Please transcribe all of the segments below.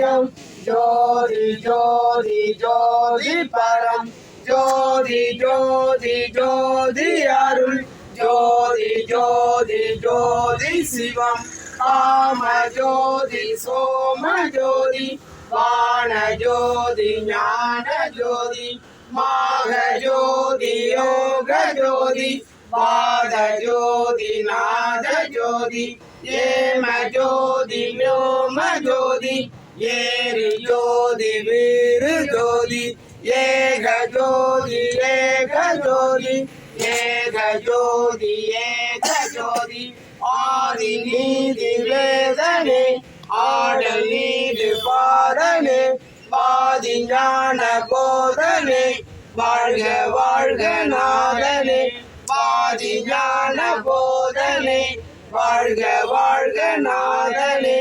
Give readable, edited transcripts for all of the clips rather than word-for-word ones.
சிவம் ஜோதி ஜோதி ஜோதி பரம் ஜோதி ஜோதி ஜோதி அருள் ஜோதி ஜோதி ஜோதி சிவம் காம ஜோதி சோம ஜோதி வாண ஜோதி ஞான ஜோதி மாக ஜோதி யோக ஜோதி வாத ஜோதி நாத ஜோதி ஏம ஜோதி வ்யோம ஜோதி ஏரி ஜோதி வீரு ஜோதி ஏக ஜோதி ஏக ஜோதி ஏக ஜோதி ஏக ஜோதி ஆதி நீதி வேதனே ஆடல் நீதி பாரனே பாதி ஞான போதனே வாழ்க வாழ்க நாதனே பாதி ஞான போதனே வாழ்க வாழ்க நாதனே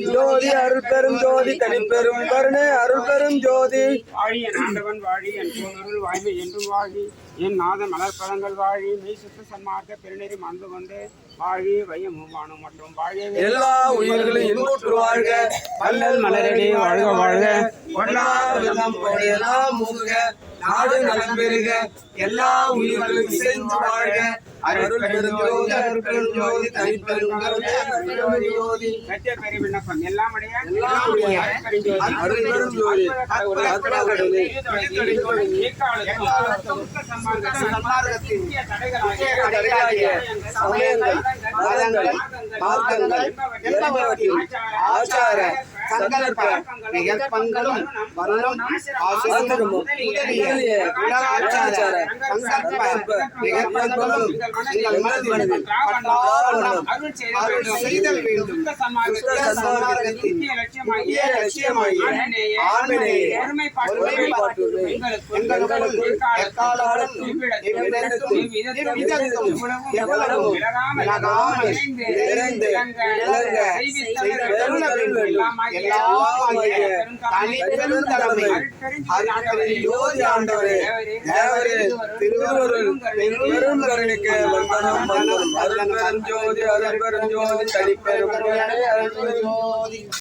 ஜோதி அருள் பெரும் ஜோதி தனிப்பெரும் கருணை அருள் பெரும் ஜோதி வாழி என் ஆண்டவன் வாழி என் போனருள் வாய்மை என்றும் வாழி என் நாத மலர்பதங்கள் வாழி மெய் சுத்த சன்மார்க்க பெருநெறி மாண்பு கொண்டு வாழி வையமுமானம் மற்றும் வாழ எல்லா உயிர்களும் இன்புற்று வாழ்க வள்ளல் மலரடி வாழ்க வாழ்க பொன்னாவிதம் போயெல்லாம் மூழ்க நாடு நலம் பெறுக எல்லா உயிர்களும் இசைந்து வாழ்க அருள் பெருஞ்சோதி அருள் பெருஞ்சோதி தனிப்பெரும் கருணை அருள் பெரும் ஜோதி சத்திய பெரிய விண்ணப்பம் எல்லாமுடைய அருள் பெரும் ஜோதி கடவுளே தடைகளாகிய சமயங்கள் மதங்கள் மார்க்கங்கள் என்பவற்றில் ஆச்சார சங்கல்ப விகற்பங்களும் வல்லம் ஆசிரமமும் முதலிய ஆச்சார சங்கல்ப விகற்பங்களும் எங்கள் மனதில் அருள் செய்தல் வேண்டும். சன்மார்க்கத்தின் முக்கிய லட்சியமாகி ஆண்மையை ஒருமைப்பாட்டுடன் எங்களுக்கு எக்காலத்தும் எவ்விடத்தும் எவ்வளவும் விலகாமல் நிறைந்து விளங்க செய்தல் வேண்டும். எல்லாமாகிய தனிப்பெரும் தலைமை அருட்பெரும் ஜோதி ஆண்டவரே தேவரே திருவருள் பெரும் கருணைக்கு வந்தனம் வந்தனம் அருள் பெரும் ஜோதி தனிப்பெரும் கருணை அருள் பெரும் ஜோதி.